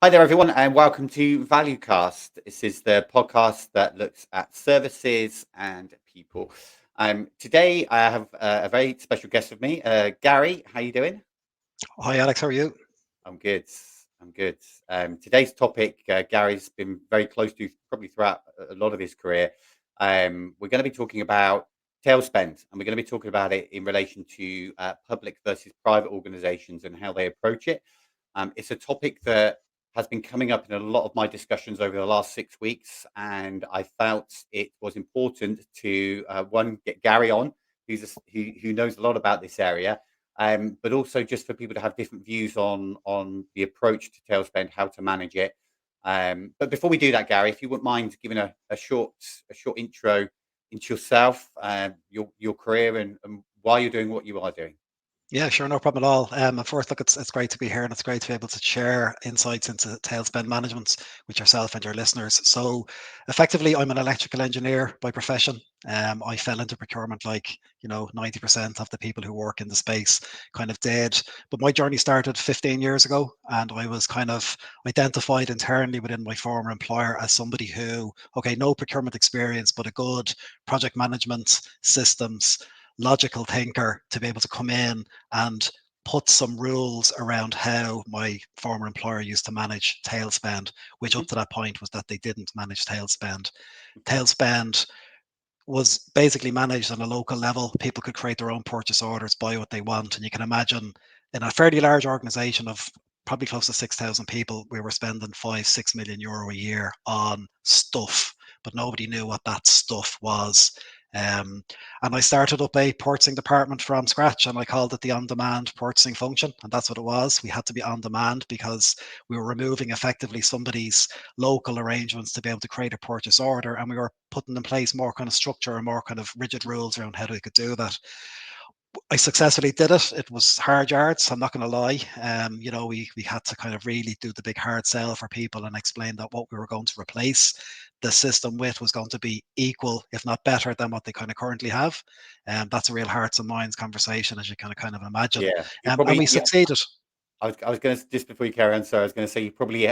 Hi there, everyone, and welcome to ValueCast. This is the podcast that looks at services and people. Today, I have a very special guest with me, Gary. How you doing? Hi, Alex. How are you? I'm good. I'm good. Today's topic, Gary's been very close to probably throughout a lot of his career. We're going to be talking about tail spend, and we're going to be talking about it in relation to public versus private organizations and how they approach it. It's a topic that has been coming up in a lot of my discussions over the last 6 weeks, and I felt it was important to one get Gary on, who knows a lot about this area, but also just for people to have different views on the approach to tail spend, how to manage it. But before we do that, Gary, if you wouldn't mind giving a short intro into yourself, your career, and why you're doing what you are doing. Yeah, sure, no problem at all. At first, look, it's great to be here, and it's great to be able to share insights into tail spend management with yourself and your listeners. So, effectively, I'm an electrical engineer by profession. I fell into procurement like 90% of the people who work in the space kind of did. But my journey started 15 years ago, and I was kind of identified internally within my former employer as somebody who, okay, no procurement experience, but a good project management systems logical thinker to be able to come in and put some rules around how my former employer used to manage tail spend, which up Mhm. to that point was that they didn't manage tail spend. Okay. Tail spend was basically managed on a local level. People could create their own purchase orders, buy what they want. And you can imagine in a fairly large organization of probably close to 6,000 people, we were spending 5-6 million euro a year on stuff, but nobody knew what that stuff was. Um, and I started up a purchasing department from scratch, and I called it the on-demand purchasing function. And that's what it was. We had to be on demand because we were removing effectively somebody's local arrangements to be able to create a purchase order, and we were putting in place more kind of structure and more kind of rigid rules around how we could do that. I successfully did it. It was hard yards, I'm not going to lie. We had to kind of really do the big hard sell for people and explain that what we were going to replace the system with was going to be equal, if not better, than what they kind of currently have. That's a real hearts and minds conversation, as you kind of imagine. Yeah, you And probably. we Yeah, succeeded. I was going to, just before you carry on. So I was going to say you probably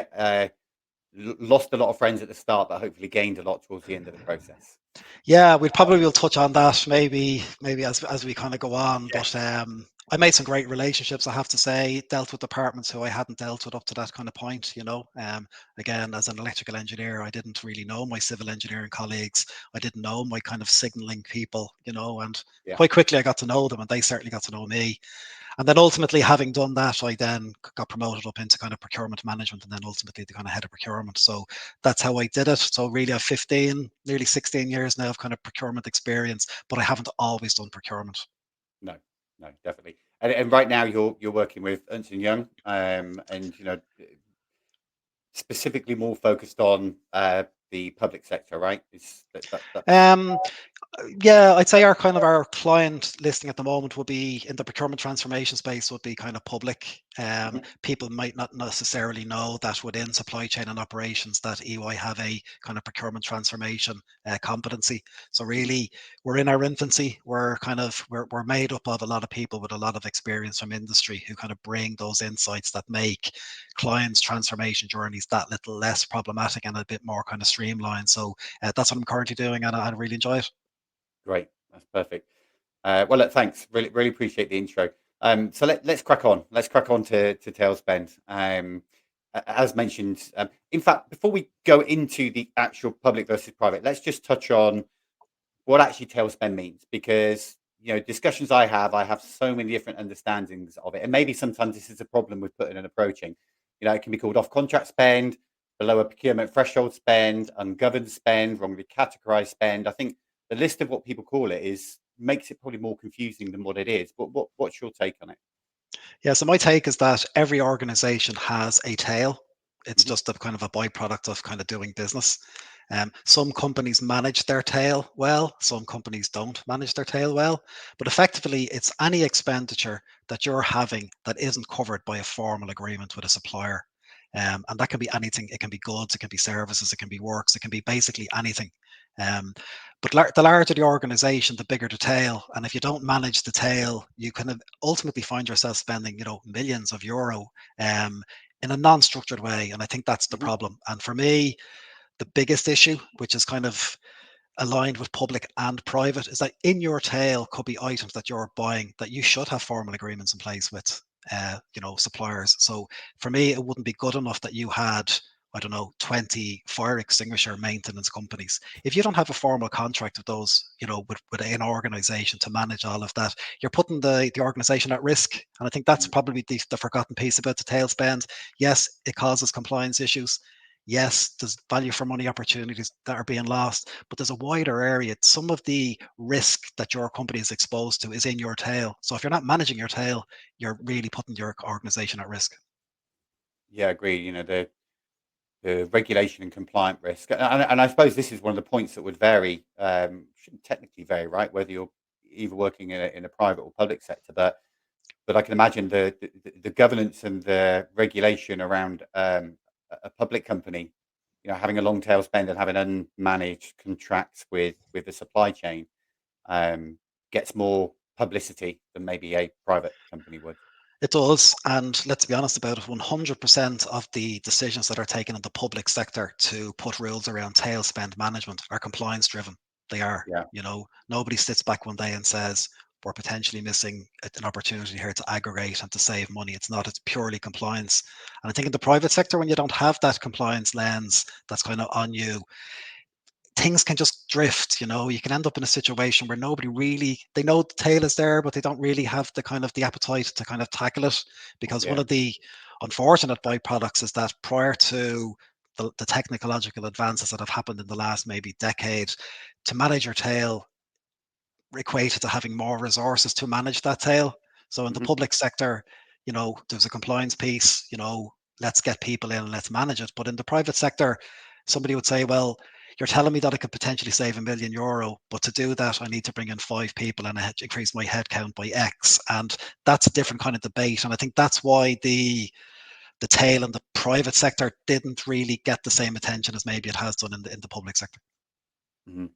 lost a lot of friends at the start, but hopefully gained a lot towards the end of the process. Yeah, we probably will touch on that maybe as we kind of go on. Yeah, But I made some great relationships, I have to say. Dealt with departments who I hadn't dealt with up to that kind of point. Again, as an electrical engineer, I didn't really know my civil engineering colleagues. I didn't know my kind of signaling people. And yeah, quite quickly I got to know them, and they certainly got to know me. And then ultimately, having done that, I then got promoted up into kind of procurement management, and then ultimately the kind of head of procurement. So that's how I did it. So really, I've 15, nearly 16 years now of kind of procurement experience, but I haven't always done procurement. no, no, definitely. And right now you're working with Ernst and Young, and specifically more focused on the public sector, right? Is that's Um, Yeah, I'd say our client listing at the moment would be in the procurement transformation space would be kind of public. Mhm. People might not necessarily know that within supply chain and operations that EY have a kind of procurement transformation competency. So really, we're in our infancy. We're made up of a lot of people with a lot of experience from industry who kind of bring those insights that make clients' transformation journeys that little less problematic and a bit more kind of streamlined. So that's what I'm currently doing, and I really enjoy it. Great. That's perfect. Well, look, thanks. Really appreciate the intro. So let's crack on. Let's crack on to Tailspend. As mentioned, in fact, before we go into the actual public versus private, let's just touch on what actually Tailspend means, because discussions I have so many different understandings of it, and maybe sometimes this is a problem with putting and approaching. It can be called off contract spend, below a procurement threshold spend, ungoverned spend, wrongly categorized spend. I think the list of what people call it is makes it probably more confusing than what it is. But what's your take on it? Yeah, so my take is that every organization has a tail. It's Hmm. just a kind of a byproduct of kind of doing business. Some companies manage their tail well, some companies don't manage their tail well. But effectively, it's any expenditure that you're having that isn't covered by a formal agreement with a supplier. And that can be anything. It can be goods, it can be services, it can be works, it can be basically anything. Um, but the larger the organization, the bigger the tail. And if you don't manage the tail, you can ultimately find yourself spending, millions of euro um, in a non-structured way. And I think that's the Hmm. problem. And for me, the biggest issue, which is kind of aligned with public and private, is that in your tail could be items that you're buying that you should have formal agreements in place with, suppliers. So for me, it wouldn't be good enough that you had, I don't know, 20 fire extinguisher maintenance companies. If you don't have a formal contract with those, with an organization to manage all of that, you're putting the organization at risk. And I think that's probably the forgotten piece about the tail spend. Yes, it causes compliance issues. Yes, there's value for money opportunities that are being lost, but there's a wider area. Some of the risk that your company is exposed to is in your tail. So if you're not managing your tail, you're really putting your organization at risk. Yeah, I agree. The regulation and compliant risk, and I suppose this is one of the points that would vary. Shouldn't technically vary, right? Whether you're either working in a private or public sector, but I can imagine the governance and the regulation around a public company, having a long tail spend and having unmanaged contracts with the supply chain, um, gets more publicity than maybe a private company would. It does. And let's be honest about it, 100% of the decisions that are taken in the public sector to put rules around tail spend management are compliance driven. They are. Yeah. Nobody sits back one day and says, we're potentially missing an opportunity here to aggregate and to save money. It's not, it's purely compliance. And I think in the private sector, when you don't have that compliance lens that's kind of on you, things can just drift. You can end up in a situation where nobody really, they know the tail is there, but they don't really have the kind of the appetite to kind of tackle it. Because one Yeah. of the unfortunate byproducts is that prior to the technological advances that have happened in the last maybe decade, to manage your tail equated to having more resources to manage that tail. So in the Hmm. public sector, there's a compliance piece, let's get people in and let's manage it. But in the private sector, somebody would say, well, you're telling me that I could potentially save €1 million, but to do that, I need to bring in 5 people and increase my headcount by X. And that's a different kind of debate. And I think that's why the tail in the private sector didn't really get the same attention as maybe it has done in the public sector. Hmm.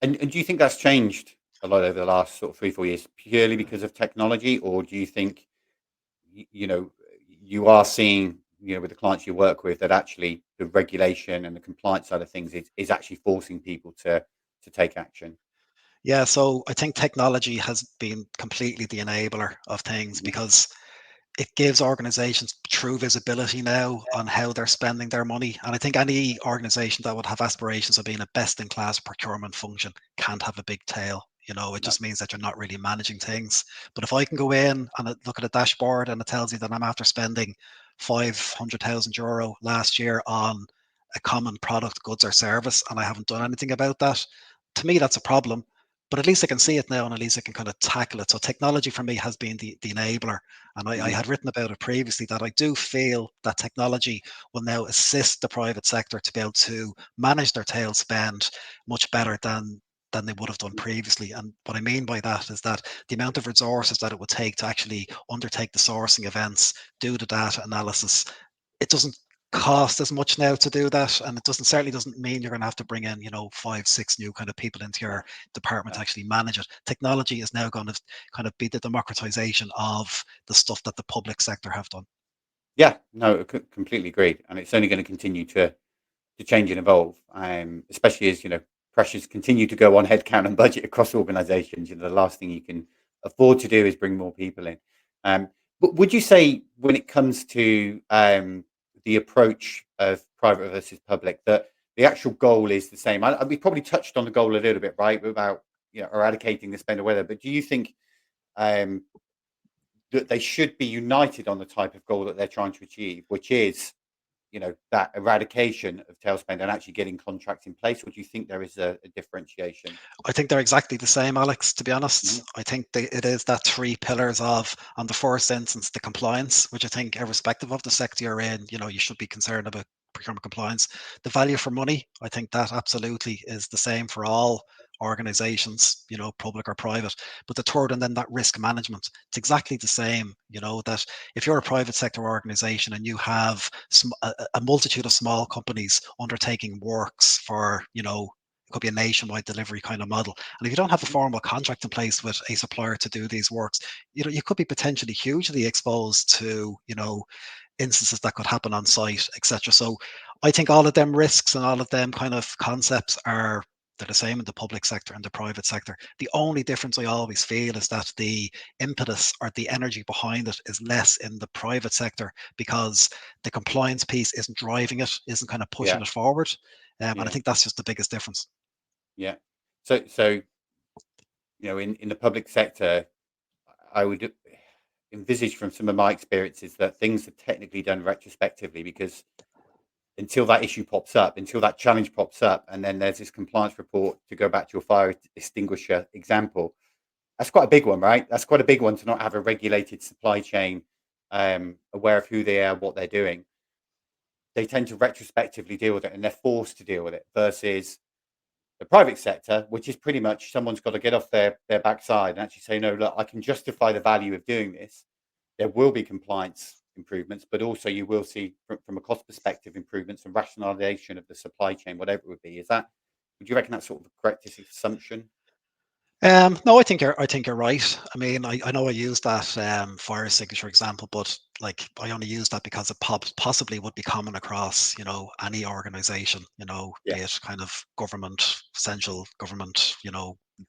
And do you think that's changed a lot over the last sort of 3, 4 years, purely because of technology, or do you think you are seeing, with the clients you work with, that actually the regulation and the compliance side of things is actually forcing people to take action? Yeah, so I think technology has been completely the enabler of things Hmm. because it gives organizations true visibility now on how they're spending their money. And I think any organization that would have aspirations of being a best in class procurement function can't have a big tail. It No. just means that you're not really managing things. But if I can go in and look at a dashboard and it tells you that I'm after spending €500,000 last year on a common product, goods, or service, and I haven't done anything about that, to me, that's a problem. But at least I can see it now and at least I can kind of tackle it. So technology for me has been the enabler. And I Hmm. had written about it previously that I do feel that technology will now assist the private sector to be able to manage their tail spend much better than they would have done previously. And what I mean by that is that the amount of resources that it would take to actually undertake the sourcing events, do the data analysis, it doesn't cost as much now to do that, and it doesn't certainly doesn't mean you're going to have to bring in 5 6 new kind of people into No. your department No. to actually manage it. Technology is now going to kind of be the democratization of the stuff that the public sector have done. Yeah. No. Completely agreed, and it's only going to continue to change and evolve, especially as pressures continue to go on headcount and budget across organisations. The last thing you can afford to do is bring more people in. But would you say, when it comes to the approach of private versus public, that the actual goal is the same? We probably touched on the goal a little bit, right, about eradicating the spend of weather. But do you think um, that they should be united on the type of goal that they're trying to achieve, which is that eradication of tail spend and actually getting contracts in place? Or do you think there is a differentiation? I think they're exactly the same, Alex, to be Mhm. honest. I think it is that three pillars of, on the first instance, the compliance, which I think, irrespective of the sector you're in, you should be concerned about procurement compliance. The value for money, I think that absolutely is the same for all organizations, public or private. But the third, and then that risk management, it's exactly the same, that if you're a private sector organization and you have a multitude of small companies undertaking works for, it could be a nationwide delivery kind of model. And if you don't have a Mhm. formal contract in place with a supplier to do these works, you could be potentially hugely exposed to, instances that could happen on site, etc. So I think all of them risks and all of them kind of concepts are they're the same in the public sector and the private sector. The only difference I always feel is that the impetus or the energy behind it is less in the private sector because the compliance piece isn't driving it, isn't kind of pushing Yeah, it forward. And I yeah, think that's just the biggest difference. yeah. So in the public sector, I would envisage from some of my experiences that things are technically done retrospectively because until that issue pops up, until that challenge pops up, and then there's this compliance report to go back to your fire extinguisher example. That's quite a big one, right? That's quite a big one to not have a regulated supply chain, aware of who they are, what they're doing. They tend to retrospectively deal with it, and they're forced to deal with it. Versus the private sector, which is pretty much someone's got to get off their backside and actually say, no, look, I can justify the value of doing this. There will be compliance improvements, but also you will see from a cost perspective improvements and rationalization of the supply chain, whatever it would be. Would you reckon that's sort of a correct assumption? No, I think you're right. I mean, I know I used that fire signature example, but like I only use that because it possibly would be common across, any organization, Yeah. be it kind of government, central government,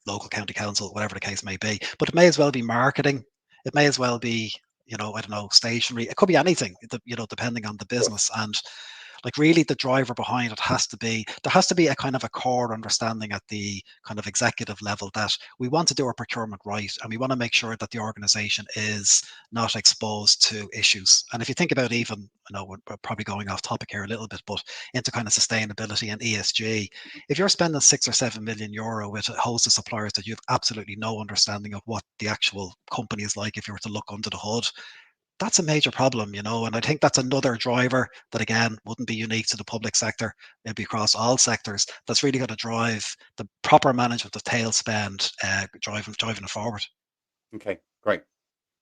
local county council, whatever the case may be. But it may as well be marketing. It may as well be, I don't know, stationery. It could be anything, depending on the Of course. business. And like really the driver behind it has to be there has to be a kind of a core understanding at the kind of executive level that we want to do our procurement right and we want to make sure that the organization is not exposed to issues. And if you think about even, we're probably going off topic here a little bit, but into kind of sustainability and ESG, if you're spending 6 or 7 million euro with a host of suppliers that you have absolutely no understanding of what the actual company is like, if you were to look under the hood, that's a major problem, and I think that's another driver that again wouldn't be unique to the public sector, maybe across all sectors. That's really going to drive the proper management of tail spend, driving it forward. Okay, great.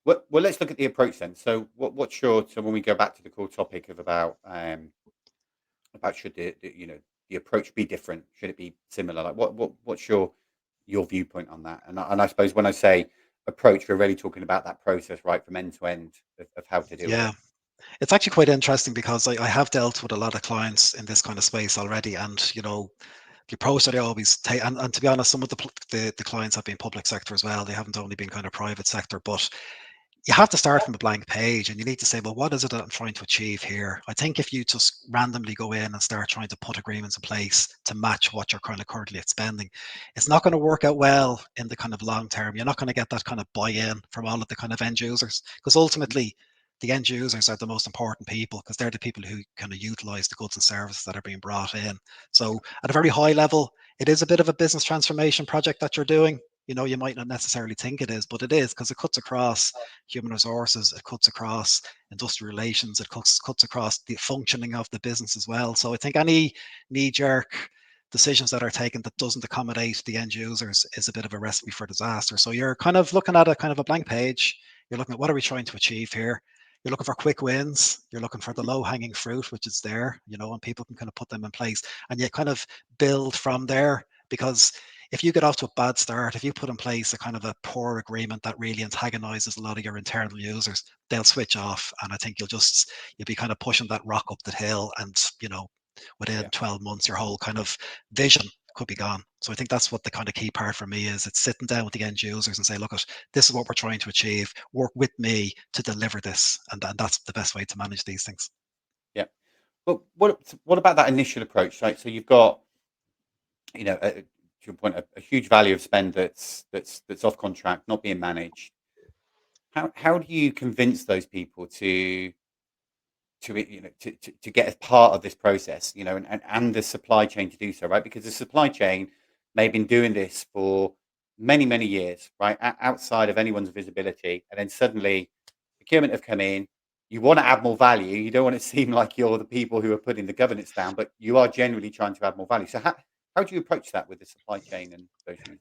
Well, let's look at the approach then. So, so when we go back to the core topic of about should the approach be different? Should it be similar? Like, what's your viewpoint on that? And I suppose when I say approach, we're really talking about that process, right, from end to end of how to deal with Yeah, it. it's actually quite interesting because I have dealt with a lot of clients in this kind of space already, and the approach that I always take, and to be honest, some of the clients have been public sector as well. They haven't only been kind of private sector, but you have to start from a blank page and you need to say, well, what is it that I'm trying to achieve here? I think if you just randomly go in and start trying to put agreements in place to match what you're kind of currently spending, it's not going to work out well in the kind of long term. You're not going to get that kind of buy-in from all of the kind of end users because Mhm. ultimately the end users are the most important people because they're the people who kind of utilize the goods and services that are being brought in. So at a very high level, it is a bit of a business transformation project that you're doing. You might not necessarily think it is, but it is because it cuts across human resources, it cuts across industrial relations, it cuts across the functioning of the business as well. So I think any knee-jerk decisions that are taken that doesn't accommodate the end users is a bit of a recipe for disaster. So you're kind of looking at a kind of a blank page. You're looking at what are we trying to achieve here. You're looking for quick wins. You're looking for the low-hanging fruit, which is there, and people can kind of put them in place, and you kind of build from there. Because if you get off to a bad start, if you put in place a kind of a poor agreement that really antagonizes a lot of your internal users, they'll switch off. And I think you'll be kind of pushing that rock up the hill. And, within Yeah, 12 months, your whole kind of vision could be gone. So I think that's what the kind of key part for me is. It's sitting down with the end users and say, look, this is what we're trying to achieve. Work with me to deliver this. And that's the best way to manage these things. yeah. But what about that initial approach? Right. So you've got to your point, a huge value of spend that's off contract, not being managed. How do you convince those people to get as part of this process, and the supply chain to do so, right? Because the supply chain may have been doing this for many, many years, right? Outside of anyone's visibility. And then suddenly procurement have come in. You want to add more value. You don't want to seem like you're the people who are putting the governance down, but you are generally trying to add more value. So how do you approach that with the supply chain and those users?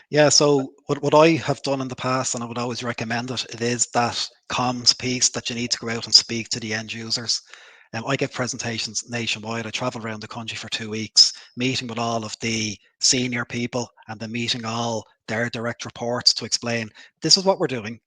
Yeah, so what I have done in the past, and I would always recommend it is that comms piece that you need to go out and speak to the end users. I give presentations nationwide. I travel around the country for 2 weeks, meeting with all of the senior people and then meeting all their direct reports to explain this is what we're doing.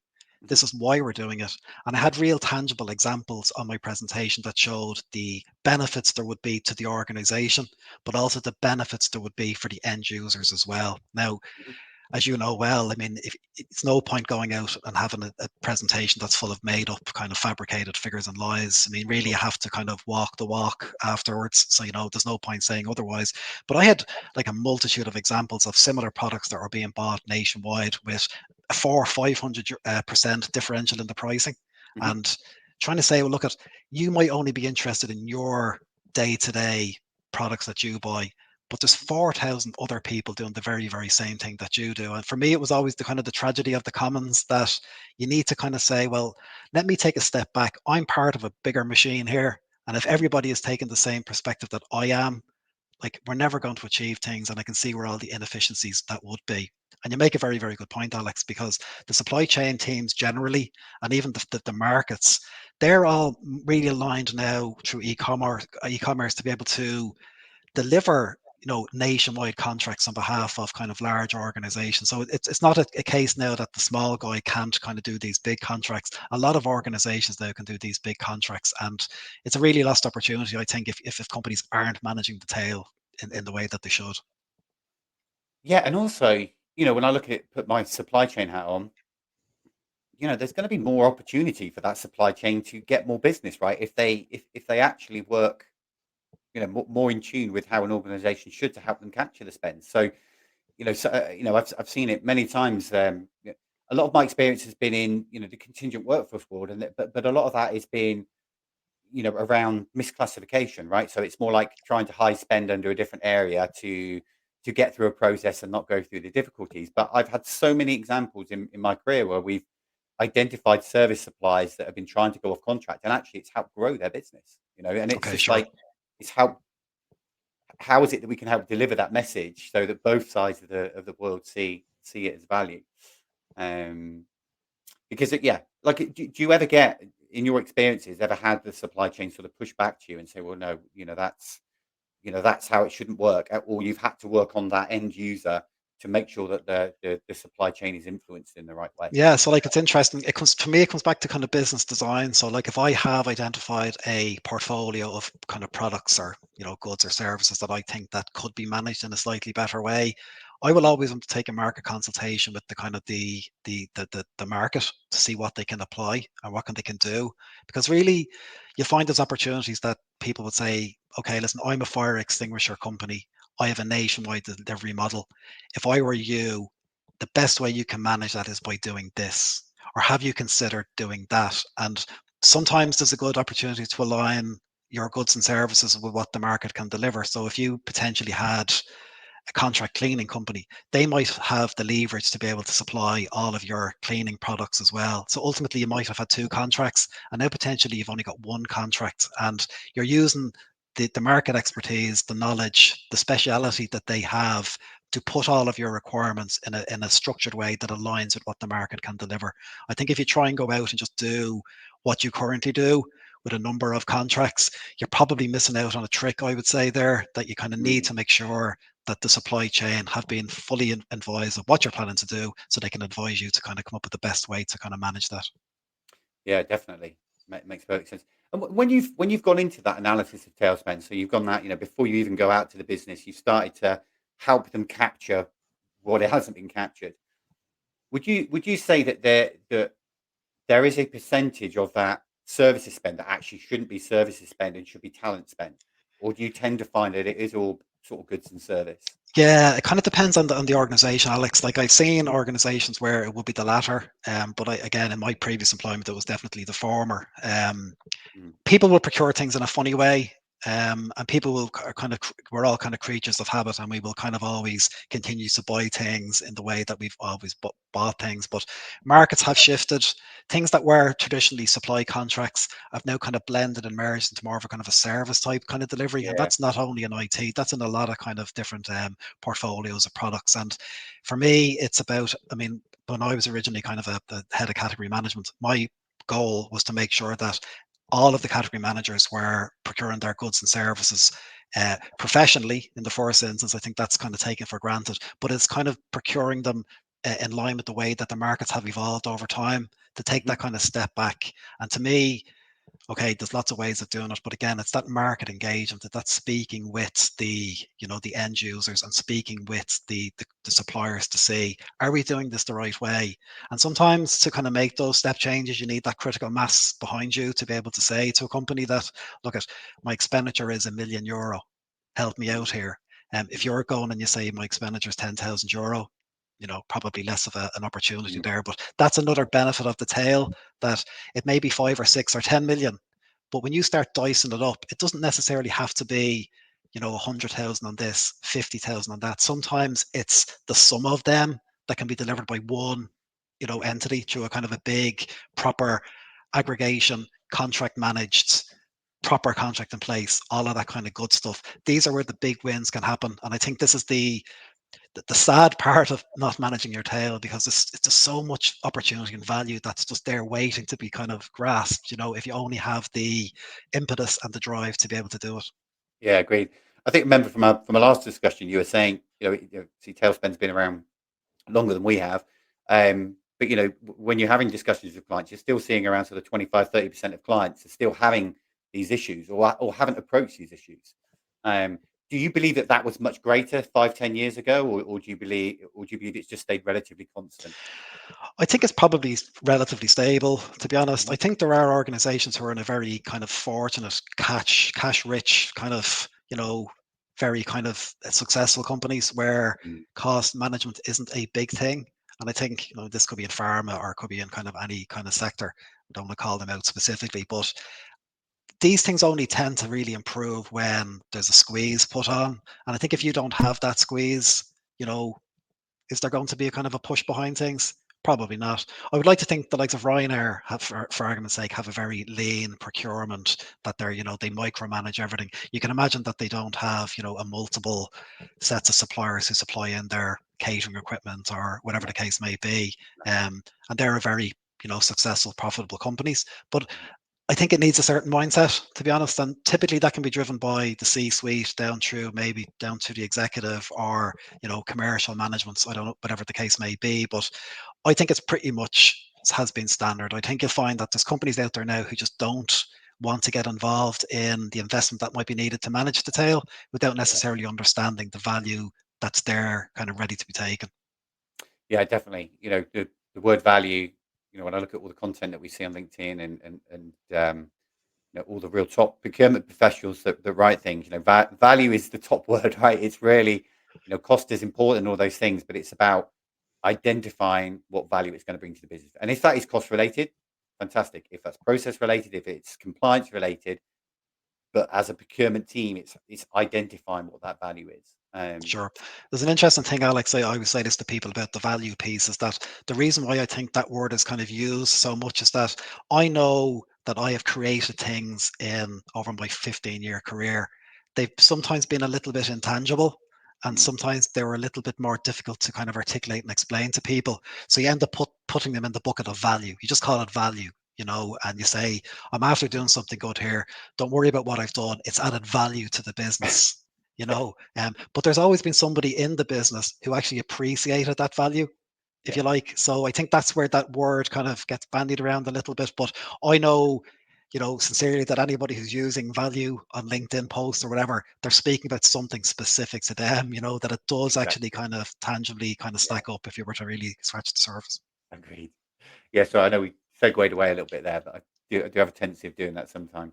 Mhm. This is why we're doing it. And I had real tangible examples on my presentation that showed the benefits there would be to the organization, but also the benefits there would be for the end users as well. Now, Mhm. as you know well, I mean, if it's no point going out and having a presentation that's full of made up kind of fabricated figures and lies. I mean, really, you Sure. have to kind of walk the walk afterwards. So, there's no point saying otherwise. But I had like a multitude of examples of similar products that are being bought nationwide with a 400-500% differential in the pricing. Mhm. And trying to say, well, look at, you might only be interested in your day to day products that you buy, but there's 4,000 other people doing the very, very same thing that you do. And for me, it was always the kind of the tragedy of the commons that you need to kind of say, well, let me take a step back. I'm part of a bigger machine here. And if Mhm. everybody is taking the same perspective that I am, like, we're never going to achieve things. And I can see where all the inefficiencies that would be. And you make a very, very good point, Alex, because the supply chain teams generally, and even the markets, they're all really aligned now through e-commerce to be able to deliver nationwide contracts on behalf of kind of large organizations. So it's not a case now that the small guy can't kind of do these big contracts. A lot of organizations now can do these big contracts, and it's a really lost opportunity, I think, if companies aren't managing the tail in the way that they should. Yeah, and also, when I look at put my supply chain hat on, there's going to be more opportunity for that supply chain to get more business, right? If they actually work, more in tune with how an organization should to help them capture the spend. So, I've seen it many times. A lot of my experience has been in, the contingent workforce world, but a lot of that is being, around misclassification, right? So it's more like trying to high spend under a different area to get through a process and not go through the difficulties. But I've had so many examples in my career where we've identified service suppliers that have been trying to go off contract, and actually it's helped grow their business, and it's Okay, just sure. like it's how is it that we can help deliver that message so that both sides of the world see it as value. um because yeah, like, do you ever get, in your experiences, ever had the supply chain sort of push back to you and say, well, no, that's how it shouldn't work, or you've had to work on that end user to make sure that the supply chain is influenced in the right way? Yeah, so like it's interesting. It comes to me, it comes back to kind of business design. So like if I have identified a portfolio of kind of products or goods or services that I think that could be managed in a slightly better way, I will always want to take a market consultation with the kind of the market to see what they can apply and what they can do. Because really, you find there's opportunities that people would say, okay, listen, I'm a fire extinguisher company. I have a nationwide delivery model. If I were you, the best way you can manage that is by doing this, or have you considered doing that? And sometimes there's a good opportunity to align your goods and services with what the market can deliver. So if you potentially had a contract cleaning company, they might have the leverage to be able to supply all of your cleaning products as well. So ultimately, you might have had two contracts, and now potentially you've only got one contract, and you're using the market expertise, the knowledge, the speciality that they have to put all of your requirements in a structured way that aligns with what the market can deliver. I think if you try and go out and just do what you currently do with a number of contracts, you're probably missing out on a trick, I would say, there, that you kind of need Mm, to make sure that the supply chain have been fully advised of what you're planning to do so they can advise you to kind of come up with the best way to kind of manage that. yeah, definitely. Makes perfect sense. And when you've gone into that analysis of tail spend, so you've gone that, before you even go out to the business, you've started to help them capture what it hasn't been captured. Would you say that there is a percentage of that services spend that actually shouldn't be services spend and should be talent spend? Or do you tend to find that it is all sort of goods and service? Yeah, it kind of depends on the organization, Alex. Like I've seen organizations where it would be the latter, but again, in my previous employment, it was definitely the former. Mm, People will procure things in a funny way. And people will kind of, we're all kind of creatures of habit, and we will kind of always continue to buy things in the way that we've always bought things. But markets have shifted. Things that were traditionally supply contracts have now kind of blended and merged into more of a kind of a service type kind of delivery. And yeah. that's not only in IT, that's in a lot of kind of different portfolios of products. And for me, it's about, I mean, when I was originally kind of the head of category management, my goal was to make sure that all of the category managers were procuring their goods and services professionally in the first instance. I think that's kind of taken for granted, but it's kind of procuring them in line with the way that the markets have evolved over time, to take Mhm. that kind of step back. And to me, okay, there's lots of ways of doing it, but again, it's that market engagement, that's speaking with the end users and speaking with the suppliers to see, are we doing this the right way? And sometimes to kind of make those step changes, you need that critical mass behind you to be able to say to a company that, look, at my expenditure is €1 million, help me out here. If Mhm. you're going and you say my expenditure is €10,000, probably less of an opportunity Mhm. there. But that's another benefit of the tail, that it may be 5 or 6 or 10 million, but when you start dicing it up, it doesn't necessarily have to be, 100,000 on this, 50,000 on that. Sometimes it's the sum of them that can be delivered by one, Mhm. entity through a kind of a big, proper aggregation, contract managed, proper contract in place, all of that kind of good stuff. These are where the big wins can happen. And I think this is the sad part of not managing your tail, because it's just so much opportunity and value that's just there waiting to be kind of grasped, if you only have the impetus and the drive to be able to do it. Yeah, agreed. I think remember from our last discussion, you were saying, see, Tailspin's been around longer than we have. But when you're having discussions with clients, you're still seeing around sort of 25-30% of clients are still having these issues, or haven't approached these issues. Um, do you believe that was much greater 5-10 years ago, or do you believe it's just stayed relatively constant? I think it's probably relatively stable, to be honest. I Mhm. think there are organizations who are in a very kind of fortunate, cash rich kind of, very kind of successful companies where Mm. cost management isn't a big thing. And I think, this could be in pharma or it could be in kind of any kind of sector. I don't want to call them out specifically, but these things only tend to really improve when there's a squeeze put on. And I think if you Mhm. don't have that squeeze, you know, is there going to be a kind of a push behind things? Probably not. I would like to think the likes of Ryanair have, for argument's sake, have a very lean procurement, that they micromanage everything. You can imagine that they don't have, a multiple sets of suppliers who supply in their catering equipment or whatever No, the case may be. no. And they're a very, successful, profitable companies. But Mhm. I think it needs a certain mindset, to be honest. And typically that can be driven by the C-suite down through, maybe down to the executive, or, commercial management. So I don't know, whatever the case may be. But I think it's pretty much has been standard. I think you'll find that there's companies out there now who just don't want to get involved in the investment that might be needed to manage the tail, without Yeah. necessarily understanding the value that's there kind of ready to be taken. Yeah, definitely. The word value, when I look at all the content that we see on LinkedIn, and all the real top procurement professionals that write things, value is the top word, right? It's really, cost is important and all those things, but it's about identifying what value it's going to bring to the business. And if that is cost related, fantastic. If that's process related, if it's compliance related, but as a procurement team, it's identifying what that value is. Sure. There's an interesting thing, Alex. I always say this to people about the value piece, is that the reason why I think that word is kind of used so much is that I know that I have created things in over my 15-year career. They've sometimes been a little bit intangible, and Mm. sometimes they were a little bit more difficult to kind of articulate and explain to people. So you end up putting them in the bucket of value. You just call it value, and you say, I'm after doing something good here. Don't worry about what I've done. It's added value to the business. Yeah, But there's always been somebody in the business who actually appreciated that value, if yeah, you like. So I think that's where that word kind of gets bandied around a little bit. But I know, sincerely, that anybody who's using value on LinkedIn posts or whatever, they're speaking about something specific to them, that it does actually exactly. kind of tangibly kind of Yeah, stack up if you were to really scratch the surface. agreed. Yeah, so I know we segued away a little bit there, but I do have a tendency of doing that sometimes.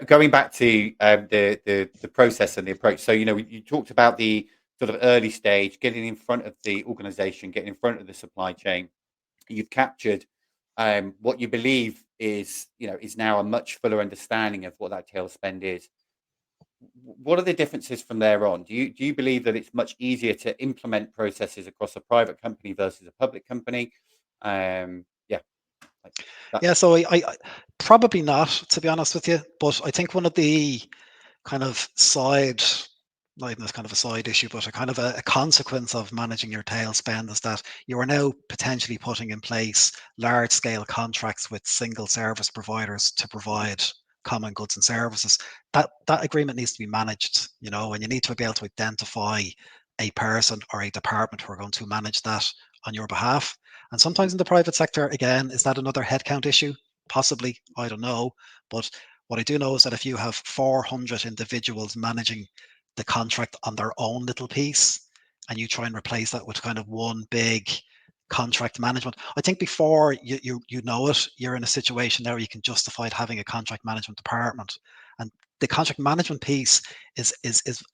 Going back to the process and the approach. So you talked about the sort of early stage, getting in front of the organization, getting in front of the supply chain. You've captured what you believe is now a much fuller understanding of what that tail spend is. What are the differences from there on? Do you believe that it's much easier to implement processes across a private company versus a public company? Yeah, like that. Yeah, so I probably not, to be honest with you. But I think one of the kind of side, not even as kind of a side issue, but a kind of a consequence of managing your tail spend, is that you are now potentially putting in place large scale contracts with single service providers to Mhm. provide common goods and services. That agreement needs to be managed, and you need to be able to identify a person or a department who are going to manage that on your behalf. And sometimes in the private sector, again, is that another headcount issue? Possibly, I don't know. But what I do know is that if you have 400 individuals managing the contract on their own little piece, and you try and replace that with kind of one big contract management, I think before you know it, you're in a situation there where you can justify having a contract management department. And the contract management piece is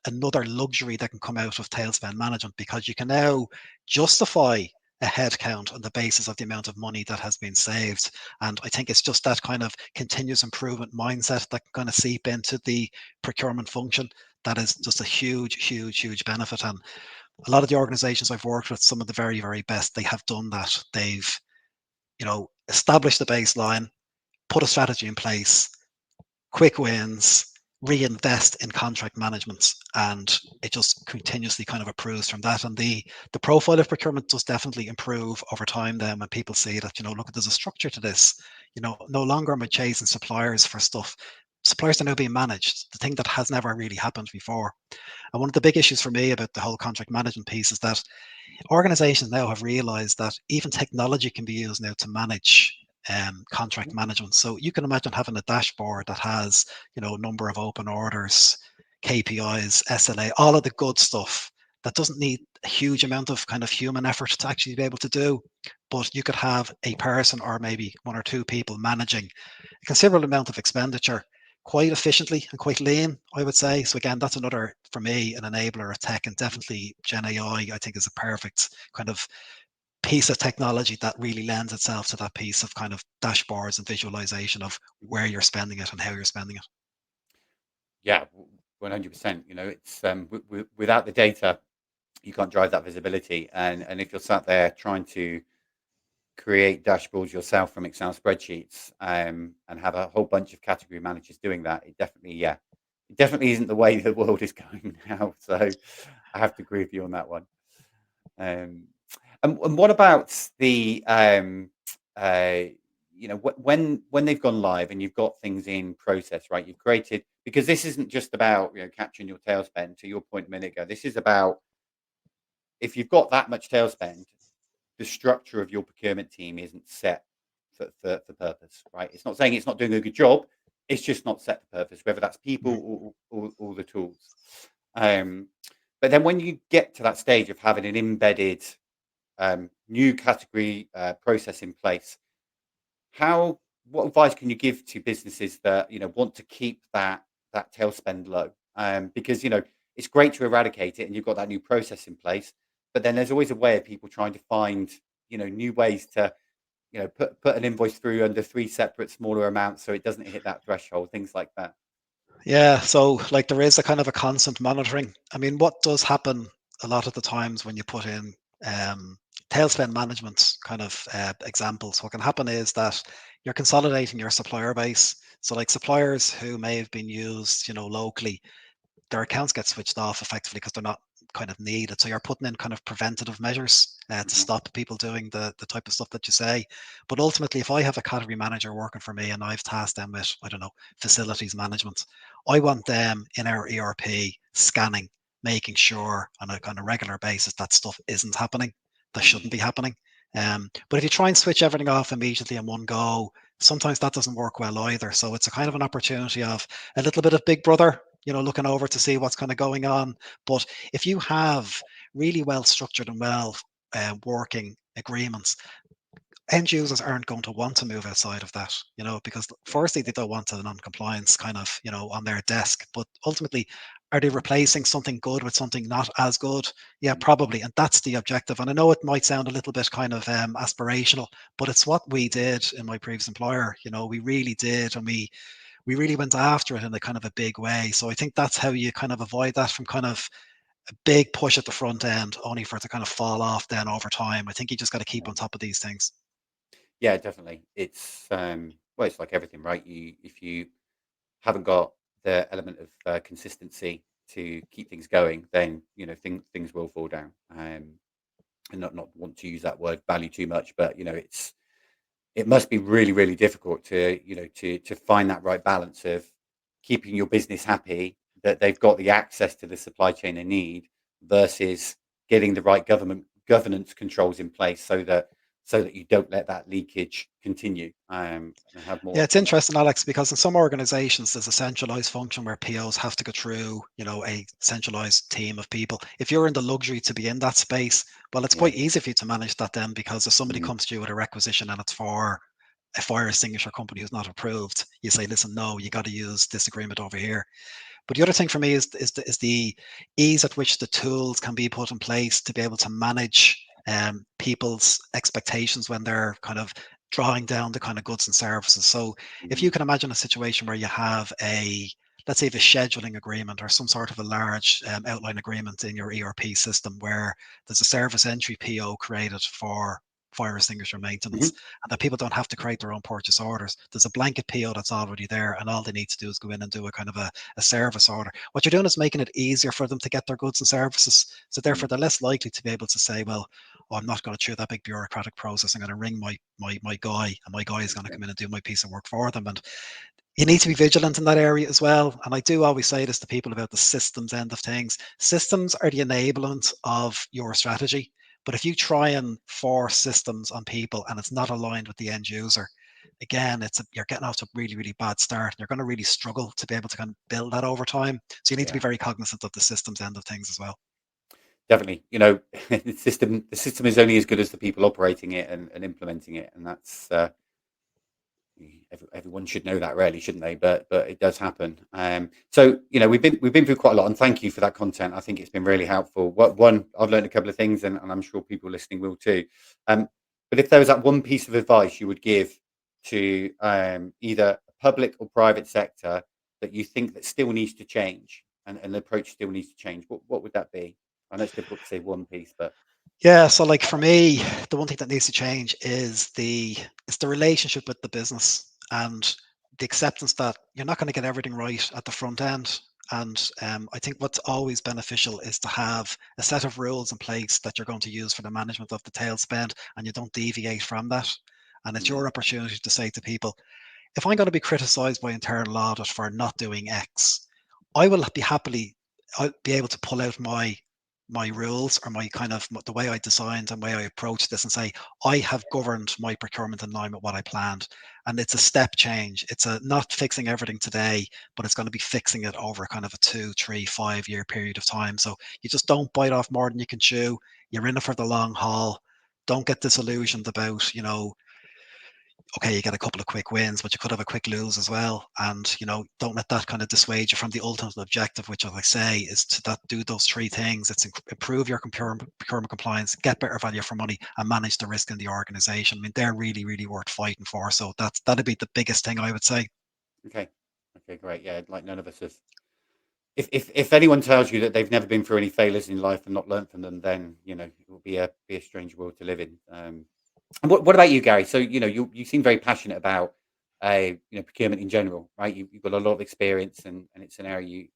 another luxury that can come out of tail spend management, because you can now justify a headcount on the basis of the amount of money that has been saved. And I think it's just that kind of continuous improvement mindset that can kind of seep into the procurement function. That is just a huge benefit. And a lot of the organizations I've worked with, some of the very best, they have done that. They've, established the baseline, put a strategy in place, quick wins, reinvest in contract management, and it just continuously kind of improves from that. And the profile of procurement does definitely improve over time then, when people see that, look, there's a structure to this. No longer am I chasing suppliers for stuff. Suppliers are now being managed, the thing that has never really happened before. And one of the big issues for me about the whole contract management piece is that organizations now have realized that even technology can be used now to manage contract management. So you can imagine having a dashboard that has, number of open orders, KPIs, SLA, all of the good stuff that doesn't need a huge amount of kind of human effort to actually be able to do. But you could have a person or maybe one or two people managing a considerable amount of expenditure quite efficiently and quite lean, I would say. So again, that's another, for me, an enabler of tech, and definitely Gen AI, I think, is a perfect kind of piece of technology that really lends itself to that piece of kind of dashboards and visualization of where you're spending it and how you're spending it. Yeah, 100%. It's without the data, you can't drive that visibility. And if you're sat there trying to create dashboards yourself from Excel spreadsheets, and have a whole bunch of category managers doing that, it definitely isn't the way the world is going now. So I have to agree with you on that one. Um, and what about the uh, when they've gone live and you've got things in process, right? You've created, because this isn't just about capturing your tail spend. To your point a minute ago, this is about, if you've got that much tail spend, the structure of your procurement team isn't set for purpose, right? It's not saying it's not doing a good job. It's just not set for purpose, whether that's Mhm. people or the tools. Um, but then when you get to that stage of having an embedded new category process in place, how what advice can you give to businesses that want to keep that tail spend low? Because it's great to eradicate it, and you've got that new process in place, but then there's always a way of people trying to find new ways to put an invoice through under three separate smaller amounts so it doesn't hit that threshold, things like that. Yeah, so like there is a kind of a constant monitoring. I mean, what does happen a lot of the times when you put in tail spend management kind of examples, what can happen is that you're consolidating your supplier base. So like suppliers who may have been used, locally, their accounts get switched off effectively because they're not kind of needed. So you're putting in kind of preventative measures to Hmm. stop people doing the type of stuff that you say. But ultimately, if I have a category manager working for me and I've tasked them with, I don't know, facilities management, I want them in our ERP scanning, making sure on a kind of regular basis that stuff isn't happening, that shouldn't be happening. But if you try and switch everything off immediately in one go, sometimes that doesn't work well either. So it's a kind of an opportunity of a little bit of Big Brother, looking over to see what's kind of going on. But if you have really well structured and well working agreements, end users aren't going to want to move outside of that, because Yeah. firstly, they don't want a non-compliance kind of, on their desk. But ultimately, are they replacing something good with something not as good? Yeah, Mhm. probably. And that's the objective. And I know it might sound a little bit kind of aspirational, but it's what we did in my previous employer. We really did. And we really went after it in a kind of a big way. So I think that's how you kind of avoid that from kind of a big push at the front end, only for it to kind of fall off then over time. I think you just got to keep Yeah. on top of these things. Yeah, definitely. It's well, it's like everything, right? If you haven't got the element of consistency to keep things going, then things will fall down. And not want to use that word value too much, but it must be really difficult to to find that right balance of keeping your business happy, that they've got the access to the supply chain they need, versus getting the right governance controls in place so that you don't let that leakage continue, and have more Yeah, it's autonomy. interesting, Alex, because in some organizations there's a centralized function where POs have to go through, a centralized team of people. If you're in the luxury to be in that space, well, it's Yeah. quite easy for you to manage that then, because if somebody Hmm. comes to you with a requisition and it's for a fire extinguisher company who's not approved, you say, listen, no, you got to use this agreement over here. But the other thing for me is the ease at which the tools can be put in place to be able to manage people's expectations when they're kind of drawing down the kind of goods and services. So if Hmm. you can imagine a situation where you have let's say, a scheduling agreement or some sort of a large outline agreement in your ERP system where there's a service entry PO created for fire extinguisher maintenance, Hmm. and that people don't have to create their own purchase orders. There's a blanket PO that's already there, and all they need to do is go in and do a kind of a service order. What you're doing is making it easier for them to get their goods and services. So therefore, they're less likely to be able to say, well, oh, I'm not going to through that big bureaucratic process. I'm going to ring my guy, and my guy is going to Okay. come in and do my piece of work for them. And you need to be vigilant in that area as well. And I do always say this to people about the systems end of things. Systems are the enablement of your strategy. But if you try and force systems on people and it's not aligned with the end user, again, you're getting off to a really, really bad start. You're going to really struggle to be able to kind of build that over time. So you need to be Yeah. very cognizant of the systems end of things as well. Definitely. The system is only as good as the people operating it and implementing it, and that's everyone should know that, really, shouldn't they? But it does happen. So we've been through quite a lot, and thank you for that content. I think it's been really helpful. One, I've learned a couple of things, and I'm sure people listening will too. Um, but if there was that one piece of advice you would give to either public or private sector that you think that still needs to change, and the approach still needs to change, what would that be? I know it's difficult to say one piece, but Yeah, so like for me, the one thing that needs to change is the relationship with the business and the acceptance that you're not going to get everything right at the front end. And I think what's always beneficial is to have a set of rules in place that you're going to use for the management of the tail spend, and you don't deviate from that. And it's mm, your opportunity to say to people, if I'm going to be criticized by internal audit for not doing X, I will be happily I'll be able to pull out my rules or my kind of the way I designed and way I approach this and say I have governed my procurement in line with what I planned. And it's a step change. It's a not fixing everything today, but it's going to be fixing it over kind of a 2, 3, 5 year period of time. So you just don't bite off more than you can chew. You're in it for the long haul. Don't get disillusioned about, okay, you get a couple of quick wins, but you could have a quick lose as well. And don't let that kind of dissuade you from the ultimate objective, which, as I say, is to do those three things. It's improve your procurement compliance, get better value for money, and manage the risk in the organization. I mean, they're really, really worth fighting for. So that'd be the biggest thing I would say. okay, okay, great. Yeah, like none of us have. If anyone tells you that they've never been through any failures in life and not learned from them, then it will be a strange world to live in. And what about you, Gary? So you seem very passionate about procurement in general, right? You've got a lot of experience, and it's an area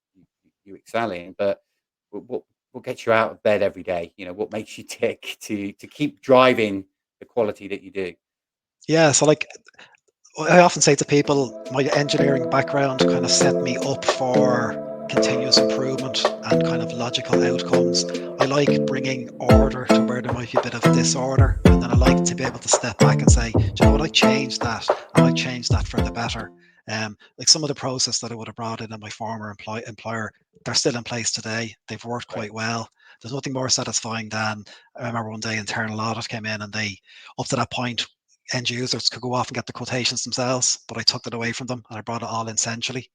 you excel in. But what what gets you out of bed every day? What makes you tick to keep driving the quality that you do? Yeah. So like I often say to people, my engineering background kind of set me up for continuous improvement and kind of logical outcomes. I like bringing order to where there might be a bit of disorder. And then I like to be able to step back and say, do you know what, I changed that and I changed that for the better. Like some of the process that I would have brought in my former employer, they're still in place today. They've worked Right. quite well. There's nothing more satisfying than I remember one day internal audit came in and they, up to that point, end users could go off and get the quotations themselves, but I took it away from them and I brought it all in centrally.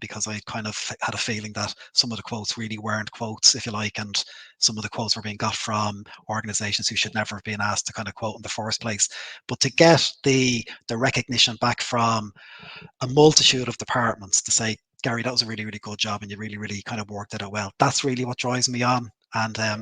Because I kind of had a feeling that some of the quotes really weren't quotes, if you like, and some of the quotes were being got from organizations who should never have been asked to kind of quote in the first place. But to get the recognition back from a multitude of departments to say, Gary, that was a really, really good job and you really, really kind of worked it out well. That's really what drives me on. And Yeah.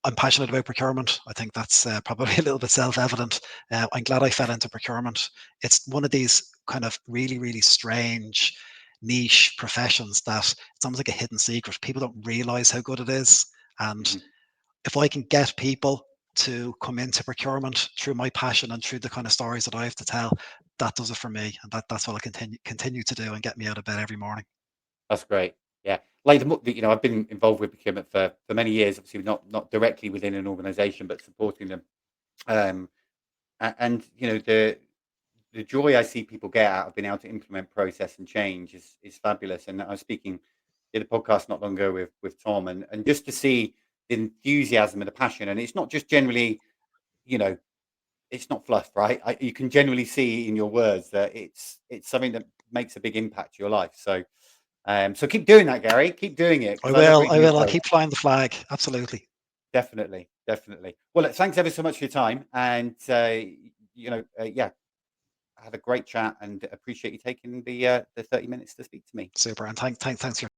I'm passionate about procurement. I think that's probably a little bit self-evident. I'm glad I fell into procurement. It's one of these kind of really, really strange niche professions that it's almost like a hidden secret. People don't realize how good it is. And Hmm. if I can get people to come into procurement through my passion and through the kind of stories that I have to tell, that does it for me. And that's what I continue to do and get me out of bed every morning. That's great. Yeah. like I've been involved with procurement for many years, obviously not directly within an organization, but supporting them. Um, and the joy I see people get out of being able to implement process and change is fabulous. And I was speaking, did a podcast not long ago with Tom, and just to see the enthusiasm and the passion, and it's not just generally, you know, it's not fluff, right? You can generally see in your words that it's something that makes a big impact to your life. So, so keep doing that, Gary. Keep doing it I because I love will. I reading your will. I'll posts. keep flying the flag. Absolutely. Definitely, definitely. Well, look, thanks ever so much for your time, and yeah, I had a great chat and appreciate you taking the 30 minutes to speak to me. Super. And thanks for your